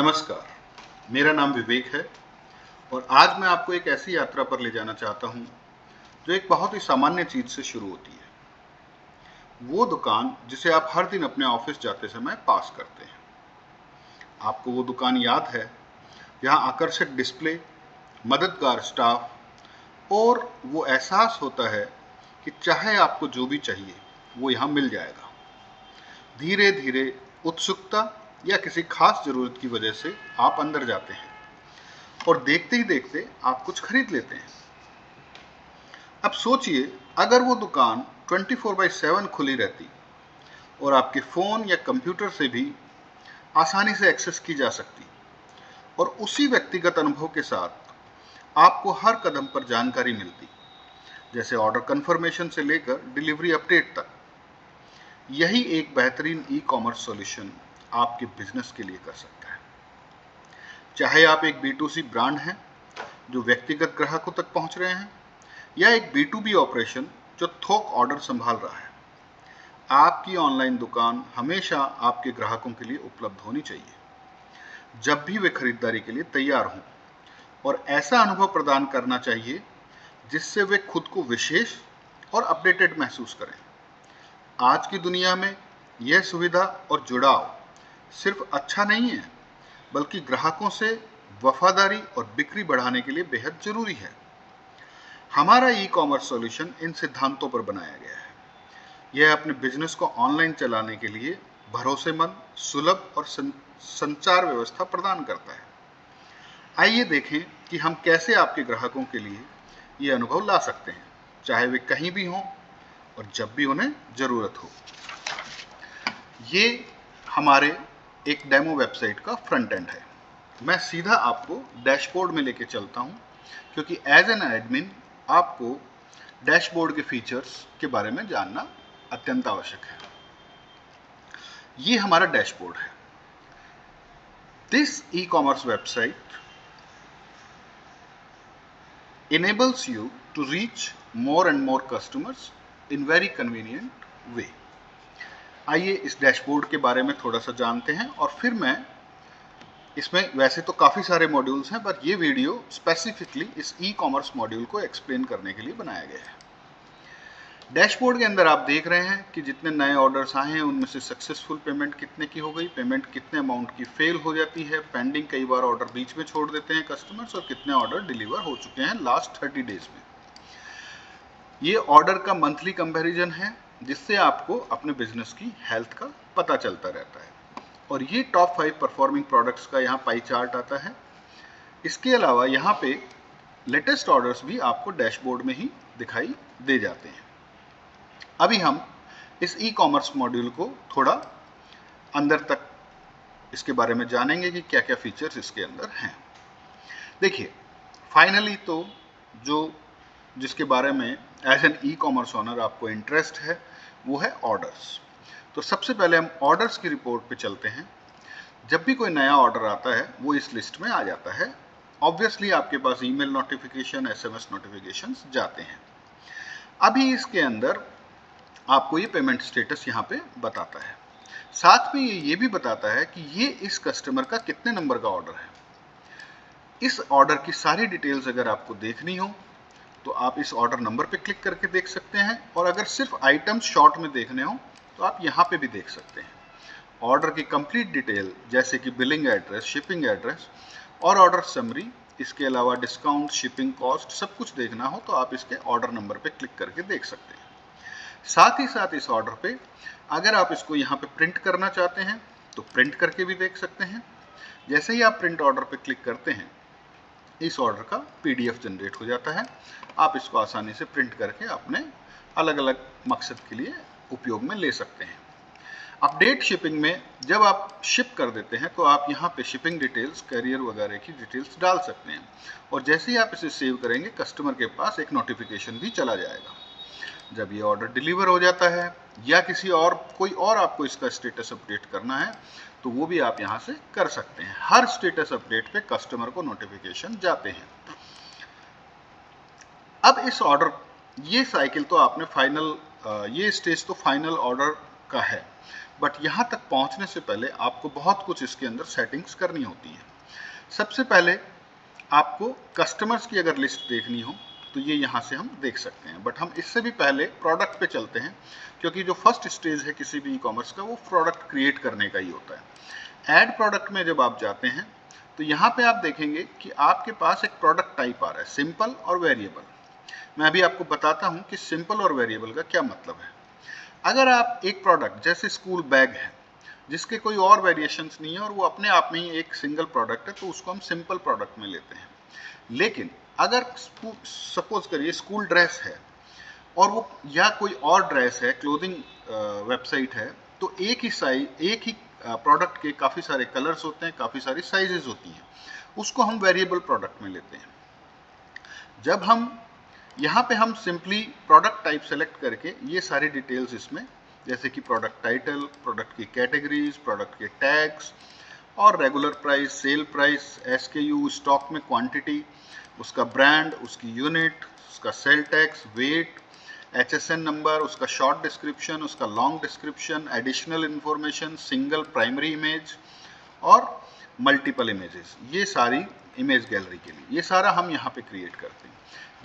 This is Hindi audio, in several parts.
नमस्कार, मेरा नाम विवेक है और आज मैं आपको एक ऐसी यात्रा पर ले जाना चाहता हूँ जो एक बहुत ही सामान्य चीज़ से शुरू होती है। वो दुकान जिसे आप हर दिन अपने ऑफिस जाते समय पास करते हैं। आपको वो दुकान याद है जहाँ आकर्षक डिस्प्ले, मददगार स्टाफ और वो एहसास होता है कि चाहे आपको जो भी चाहिए वो यहाँ मिल जाएगा। धीरे धीरे उत्सुकता या किसी खास ज़रूरत की वजह से आप अंदर जाते हैं और देखते ही देखते आप कुछ खरीद लेते हैं। अब सोचिए, अगर वो दुकान 24/7 खुली रहती और आपके फ़ोन या कंप्यूटर से भी आसानी से एक्सेस की जा सकती और उसी व्यक्तिगत अनुभव के साथ आपको हर कदम पर जानकारी मिलती, जैसे ऑर्डर कन्फर्मेशन से लेकर डिलीवरी अपडेट तक। यही एक बेहतरीन ई कॉमर्स सॉल्यूशन आपके बिजनेस के लिए कर सकता है। चाहे आप एक B2C ब्रांड हैं जो व्यक्तिगत ग्राहकों तक पहुंच रहे हैं या एक B2B ऑपरेशन जो थोक ऑर्डर संभाल रहा है, आपकी ऑनलाइन दुकान हमेशा आपके ग्राहकों के लिए उपलब्ध होनी चाहिए जब भी वे खरीदारी के लिए तैयार हों, और ऐसा अनुभव प्रदान करना चाहिए जिससे वे खुद को विशेष और अपडेटेड महसूस करें। आज की दुनिया में यह सुविधा और जुड़ाव सिर्फ अच्छा नहीं है, बल्कि ग्राहकों से वफादारी और बिक्री बढ़ाने के लिए बेहद जरूरी है। हमारा ई कॉमर्स सॉल्यूशन इन सिद्धांतों पर बनाया गया है। यह अपने बिजनेस को ऑनलाइन चलाने के लिए भरोसेमंद, सुलभ और संचार व्यवस्था प्रदान करता है। आइए देखें कि हम कैसे आपके ग्राहकों के लिए ये अनुभव ला सकते हैं, चाहे वे कहीं भी हों और जब भी उन्हें ज़रूरत हो। ये हमारे एक डेमो वेबसाइट का फ्रंट एंड है। मैं सीधा आपको डैशबोर्ड में लेके चलता हूँ, क्योंकि एज एन एडमिन आपको डैशबोर्ड के फीचर्स के बारे में जानना अत्यंत आवश्यक है। ये हमारा डैशबोर्ड है। This e commerce website enables you to reach more and more customers in very convenient way. आइए इस डैशबोर्ड के बारे में थोड़ा सा जानते हैं और फिर मैं इसमें, वैसे तो काफ़ी सारे मॉड्यूल्स हैं, पर ये वीडियो स्पेसिफिकली इस ई कॉमर्स मॉड्यूल को एक्सप्लेन करने के लिए बनाया गया है। डैशबोर्ड के अंदर आप देख रहे हैं कि जितने नए ऑर्डर्स आए हैं उनमें से सक्सेसफुल पेमेंट कितने की हो गई, पेमेंट कितने अमाउंट की फेल हो जाती है, पेंडिंग कई बार ऑर्डर बीच में छोड़ देते हैं कस्टमर्स, और कितने ऑर्डर डिलीवर हो चुके हैं लास्ट 30 डेज में। ये ऑर्डर का मंथली कंपैरिजन है जिससे आपको अपने बिजनेस की हेल्थ का पता चलता रहता है। और ये टॉप 5 परफॉर्मिंग प्रोडक्ट्स का यहाँ पाई चार्ट आता है। इसके अलावा यहाँ पे लेटेस्ट ऑर्डर्स भी आपको डैशबोर्ड में ही दिखाई दे जाते हैं। अभी हम इस ई कॉमर्स मॉड्यूल को थोड़ा अंदर तक इसके बारे में जानेंगे कि क्या क्या फीचर्स इसके अंदर हैं। देखिए, फाइनली तो जिसके बारे में as an e commerce owner आपको इंटरेस्ट है वो है ऑर्डर्स। तो सबसे पहले हम ऑर्डर्स की रिपोर्ट पे चलते हैं। जब भी कोई नया ऑर्डर आता है वो इस लिस्ट में आ जाता है। ऑब्वियसली आपके पास ईमेल नोटिफिकेशन, SMS नोटिफिकेशंस जाते हैं। अभी इसके अंदर आपको ये पेमेंट स्टेटस यहाँ पे बताता है। साथ में ये भी बताता है कि ये इस कस्टमर का कितने नंबर का ऑर्डर है। इस ऑर्डर की सारी डिटेल्स अगर आपको देखनी हो तो आप इस ऑर्डर नंबर पे क्लिक करके देख सकते हैं, और अगर सिर्फ आइटम्स शॉर्ट में देखने हो तो आप यहाँ पे भी देख सकते हैं। ऑर्डर की कंप्लीट डिटेल जैसे कि बिलिंग एड्रेस, शिपिंग एड्रेस और ऑर्डर समरी, इसके अलावा डिस्काउंट, शिपिंग कॉस्ट, सब कुछ देखना हो तो आप इसके ऑर्डर नंबर पे क्लिक करके देख सकते हैं। साथ ही साथ इस ऑर्डर पे अगर आप इसको यहाँ पे प्रिंट करना चाहते हैं तो प्रिंट करके भी देख सकते हैं। जैसे ही आप प्रिंट ऑर्डर पे क्लिक करते हैं, इस ऑर्डर का PDF जनरेट हो जाता है। आप इसको आसानी से प्रिंट करके अपने अलग अलग मकसद के लिए उपयोग में ले सकते हैं। अपडेट शिपिंग में जब आप शिप कर देते हैं तो आप यहाँ पे शिपिंग डिटेल्स, कैरियर वगैरह की डिटेल्स डाल सकते हैं, और जैसे ही आप इसे सेव करेंगे कस्टमर के पास एक नोटिफिकेशन भी चला जाएगा। जब ये ऑर्डर डिलीवर हो जाता है या कोई और आपको इसका स्टेटस अपडेट करना है तो वो भी आप यहाँ से कर सकते हैं। हर स्टेटस अपडेट पे कस्टमर को नोटिफिकेशन जाते हैं। अब इस ऑर्डर, ये साइकिल तो आपने फाइनल, ये स्टेज तो फाइनल ऑर्डर का है। बट यहाँ तक पहुँचने से पहले आपको बहुत कुछ इसके अंदर सेटिंग्स करनी होती है। सबसे पहले आपको कस्टमर्स की अगर लिस्ट देखनी हो तो ये यहाँ से हम देख सकते हैं, बट हम इससे भी पहले प्रोडक्ट पे चलते हैं, क्योंकि जो फर्स्ट स्टेज है किसी भी ई कॉमर्स का वो प्रोडक्ट क्रिएट करने का ही होता है। ऐड प्रोडक्ट में जब आप जाते हैं तो यहाँ पे आप देखेंगे कि आपके पास एक प्रोडक्ट टाइप आ रहा है, सिंपल और वेरिएबल। मैं अभी आपको बताता हूँ कि सिंपल और वेरिएबल का क्या मतलब है। अगर आप एक प्रोडक्ट जैसे स्कूल बैग है जिसके कोई और वेरिएशंस नहीं है और वो अपने आप में ही एक सिंगल प्रोडक्ट है, तो उसको हम सिंपल प्रोडक्ट में लेते हैं। लेकिन अगर सपोज करिए स्कूल ड्रेस है और वो या कोई और ड्रेस है, क्लोथिंग वेबसाइट है, तो एक ही प्रोडक्ट के काफ़ी सारे कलर्स होते हैं, काफ़ी सारी साइजेस होती हैं, उसको हम वेरिएबल प्रोडक्ट में लेते हैं। जब हम यहाँ पे हम सिंपली प्रोडक्ट टाइप सेलेक्ट करके ये सारी डिटेल्स इसमें, जैसे कि प्रोडक्ट टाइटल, प्रोडक्ट की कैटेगरीज, प्रोडक्ट के टैग्स और regular price, sale price, SKU, stock में क्वांटिटी, उसका ब्रांड, उसकी यूनिट, उसका sale tax, weight, HSN number, उसका शॉर्ट डिस्क्रिप्शन, उसका long description, additional information, single primary image और मल्टीपल इमेजेस, ये सारी इमेज गैलरी के लिए, ये सारा हम यहाँ पे क्रिएट करते हैं।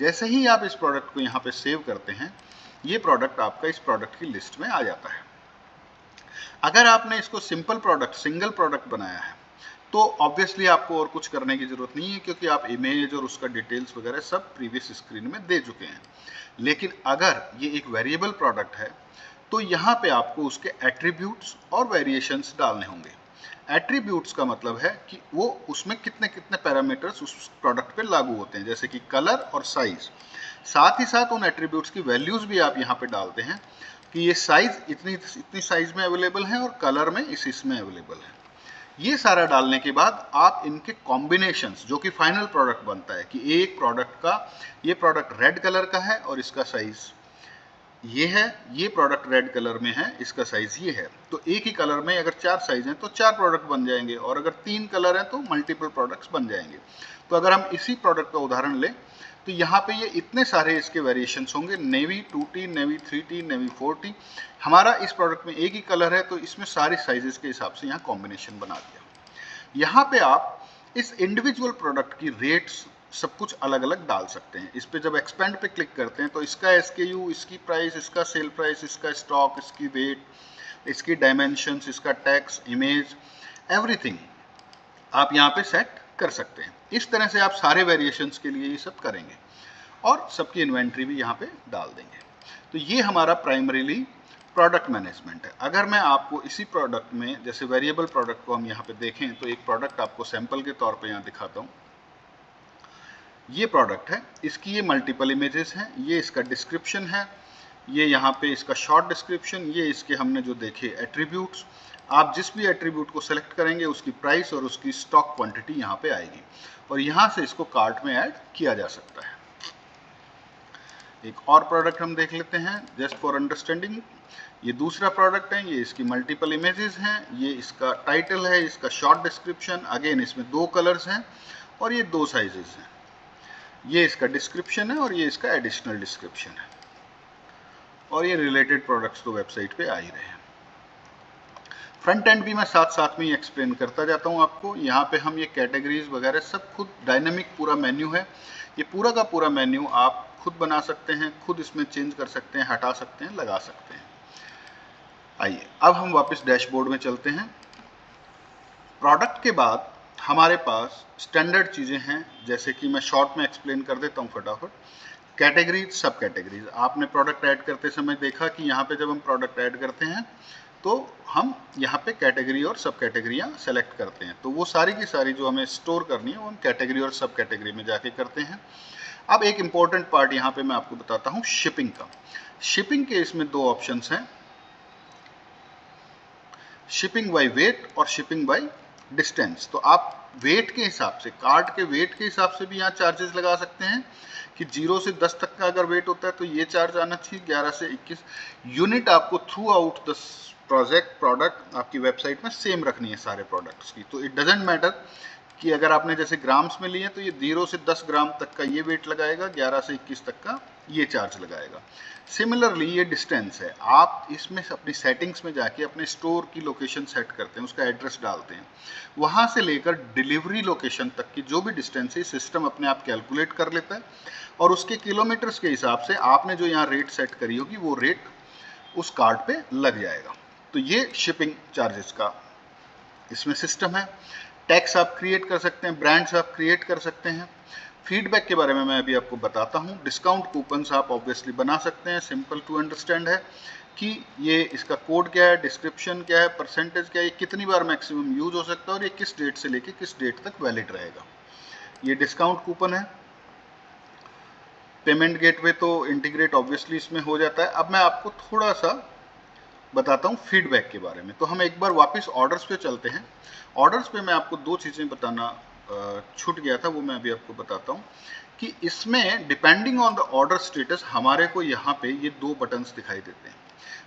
जैसे ही आप इस प्रोडक्ट को यहाँ पे सेव करते हैं, ये प्रोडक्ट आपका इस प्रोडक्ट की लिस्ट में आ जाता है। अगर आपने इसको सिंपल प्रोडक्ट, सिंगल प्रोडक्ट बनाया है, तो ऑब्वियसली आपको और कुछ करने की जरूरत नहीं है, क्योंकि आप इमेज और उसका डिटेल्स वगैरह सब प्रीवियस स्क्रीन में दे चुके हैं। लेकिन अगर ये एक वेरिएबल प्रोडक्ट है तो यहाँ पे आपको उसके एट्रीब्यूट्स और वेरिएशंस डालने होंगे। एट्रीब्यूट्स का मतलब है कि वो उसमें कितने कितने पैरामीटर्स उस प्रोडक्ट पे लागू होते हैं, जैसे कि कलर और साइज। साथ ही साथ उन एट्रीब्यूट्स की वैल्यूज भी आप यहाँ पे डालते हैं कि ये साइज इतनी साइज में अवेलेबल है और कलर में इसमें अवेलेबल है। ये सारा डालने के बाद आप इनके कॉम्बिनेशंस, जो कि फाइनल प्रोडक्ट बनता है, कि एक प्रोडक्ट का, ये प्रोडक्ट रेड कलर का है और इसका साइज ये है, ये प्रोडक्ट रेड कलर में है, इसका साइज ये है, तो एक ही कलर में अगर 4 साइज हैं तो 4 प्रोडक्ट बन जाएंगे, और अगर 3 कलर हैं तो मल्टीपल प्रोडक्ट्स बन जाएंगे। तो अगर हम इसी प्रोडक्ट का उदाहरण लें तो यहाँ पे ये इतने सारे इसके वेरिएशंस होंगे, navy 2T, navy 3T, navy 4T। हमारा इस प्रोडक्ट में एक ही कलर है, तो इसमें सारी साइजेस के हिसाब से यहाँ कॉम्बिनेशन बना दिया। यहाँ पे आप इस इंडिविजुअल प्रोडक्ट की रेट्स सब कुछ अलग अलग डाल सकते हैं। इस पे जब एक्सपेंड पे क्लिक करते हैं तो इसका SKU, इसकी प्राइस, इसका सेल प्राइस, इसका स्टॉक, इसकी वेट, इसकी डायमेंशंस, इसका टैक्स, इमेज, एवरीथिंग आप यहाँ पे सेट कर सकते हैं। इस तरह से आप सारे वेरिएशंस के लिए ये सब करेंगे और सबकी इन्वेंट्री भी यहाँ पे डाल देंगे। तो ये हमारा प्राइमरीली प्रोडक्ट मैनेजमेंट है। अगर मैं आपको इसी प्रोडक्ट में, जैसे वेरिएबल प्रोडक्ट को हम यहाँ पे देखें, तो एक प्रोडक्ट आपको सैंपल के तौर पे यहाँ दिखाता हूँ। ये प्रोडक्ट है, इसकी ये मल्टीपल इमेजेस हैं, ये इसका डिस्क्रिप्शन है, ये यहाँ पे इसका शॉर्ट डिस्क्रिप्शन, ये इसके हमने जो देखे एट्रीब्यूट्स। आप जिस भी एट्रीब्यूट को सेलेक्ट करेंगे उसकी प्राइस और उसकी स्टॉक क्वांटिटी यहाँ पे आएगी, और यहाँ से इसको कार्ट में ऐड किया जा सकता है। एक और प्रोडक्ट हम देख लेते हैं जस्ट फॉर अंडरस्टैंडिंग। ये दूसरा प्रोडक्ट है, ये इसकी मल्टीपल इमेजेस हैं, ये इसका टाइटल है, इसका शॉर्ट डिस्क्रिप्शन, अगेन इसमें 2 कलर्स हैं और ये 2 साइजेस हैं। ये इसका डिस्क्रिप्शन है और ये इसका एडिशनल डिस्क्रिप्शन है, और ये रिलेटेड प्रोडक्ट्स तो वेबसाइट पे आ ही रहे हैं। फ्रंट एंड भी मैं साथ साथ में ही एक्सप्लेन करता जाता हूँ आपको। यहाँ पे हम ये कैटेगरीज वगैरह सब खुद, डायनामिक पूरा मेन्यू है, ये पूरा का पूरा मेन्यू आप खुद बना सकते हैं, खुद इसमें चेंज कर सकते हैं, हटा सकते हैं, लगा सकते हैं। आइए अब हम वापस डैशबोर्ड में चलते हैं। प्रोडक्ट के बाद हमारे पास स्टैंडर्ड चीज़ें हैं, जैसे कि मैं शॉर्ट में एक्सप्लेन कर देता हूँ फटाफट। कैटेगरीज, सब कैटेगरीज, आपने प्रोडक्ट ऐड करते समय देखा कि यहाँ पे जब हम प्रोडक्ट ऐड करते हैं तो हम यहाँ पे कैटेगरी और सब कैटेगरियाँ सेलेक्ट करते हैं, तो वो सारी की सारी जो हमें स्टोर करनी है वो हम कैटेगरी और सब कैटेगरी में जाके करते हैं। अब एक इम्पॉर्टेंट पार्ट यहाँ पे मैं आपको बताता हूँ शिपिंग का। शिपिंग के इसमें 2 ऑप्शंस हैं, शिपिंग बाय वेट और शिपिंग बाय डिस्टेंस। तो आप वेट के हिसाब से, कार्ट के वेट के हिसाब से भी यहाँ चार्जेस लगा सकते हैं कि 0 से 10 तक का अगर वेट होता है तो ये चार्ज आना चाहिए, 11 से 21 यूनिट आपको थ्रू आउट द प्रोडक्ट आपकी वेबसाइट में सेम रखनी है सारे प्रोडक्ट्स की। तो इट डजेंट मैटर कि अगर आपने जैसे ग्राम्स में लिए तो ये 0 से 10 ग्राम तक का ये वेट लगाएगा, 11 से 21 तक का ये चार्ज लगाएगा। सिमिलरली ये डिस्टेंस है, आप इसमें अपनी सेटिंग्स में जाके अपने स्टोर की लोकेशन सेट करते हैं, उसका एड्रेस डालते हैं, वहाँ से लेकर डिलीवरी लोकेशन तक की जो भी डिस्टेंस है सिस्टम अपने आप कैलकुलेट कर लेता है और उसके किलोमीटर्स के हिसाब से आपने जो यहाँ रेट सेट करी होगी वो रेट उस कार्ड पे लग जाएगा। तो ये शिपिंग चार्जेस का इसमें सिस्टम है। टैक्स आप क्रिएट कर सकते हैं, ब्रांड्स आप क्रिएट कर सकते हैं। फीडबैक के बारे में मैं अभी आपको बताता हूँ। डिस्काउंट कूपन्स आप ऑब्वियसली बना सकते हैं, सिंपल टू अंडरस्टैंड है कि ये इसका कोड क्या है, डिस्क्रिप्शन क्या है, परसेंटेज क्या है, ये कितनी बार मैक्सिमम यूज हो सकता है और ये किस डेट से लेके किस डेट तक वैलिड रहेगा। ये डिस्काउंट कूपन है। पेमेंट गेटवे तो इंटीग्रेट ऑब्वियसली इसमें हो जाता है। अब मैं आपको थोड़ा सा बताता हूँ फीडबैक के बारे में। तो हम एक बार वापस ऑर्डर्स पे चलते हैं। ऑर्डर्स पे मैं आपको दो चीज़ें बताना छूट गया था, वो मैं अभी आपको बताता हूँ कि इसमें depending on the order status हमारे को यहाँ पे ये दो बटन्स दिखाई देते हैं।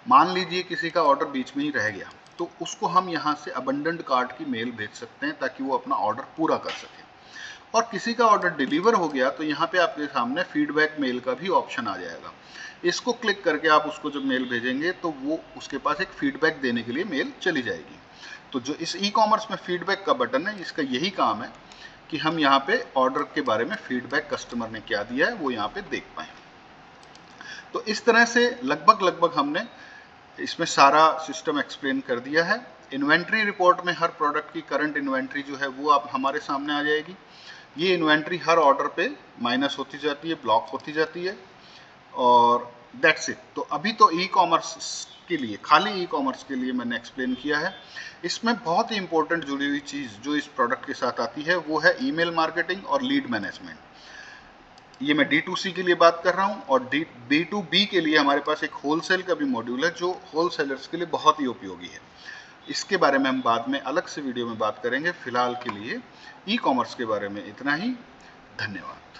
मान लीजिए किसी का ऑर्डर बीच में ही रह गया तो उसको हम यहाँ से अबंडेंट कार्ट की मेल भेज सकते हैं ताकि वो अपना ऑर्डर पूरा कर सके। और किसी का ऑर्डर डिलीवर हो गया तो यहाँ पे आपके सामने फीडबैक मेल का भी ऑप्शन आ जाएगा। इसको क्लिक करके आप उसको जब मेल भेजेंगे तो वो उसके पास एक फीडबैक देने के लिए मेल चली जाएगी। तो जो इस ई कॉमर्स में फीडबैक का बटन है, इसका यही काम है कि हम यहाँ पे ऑर्डर के बारे में फीडबैक कस्टमर ने क्या दिया है वो यहाँ पे देख पाए। तो इस तरह से लगभग हमने इसमें सारा सिस्टम एक्सप्लेन कर दिया है। इन्वेंट्री रिपोर्ट में हर प्रोडक्ट की करंट इन्वेंट्री जो है वो आप हमारे सामने आ जाएगी। ये इन्वेंट्री हर ऑर्डर पे माइनस होती जाती है, ब्लॉक होती जाती है और दैट्स इट। तो अभी तो ई कॉमर्स के लिए, खाली ई कॉमर्स के लिए मैंने एक्सप्लेन किया है। इसमें बहुत ही इंपॉर्टेंट जुड़ी हुई चीज़ जो इस प्रोडक्ट के साथ आती है वो है ईमेल मार्केटिंग और लीड मैनेजमेंट। ये मैं D2C के लिए बात कर रहा हूँ और B2B के लिए हमारे पास एक होलसेल का भी मॉड्यूल है जो होलसेलर्स के लिए बहुत ही उपयोगी है। इसके बारे में हम बाद में अलग से वीडियो में बात करेंगे। फिलहाल के लिए ई कॉमर्स के बारे में इतना ही। धन्यवाद।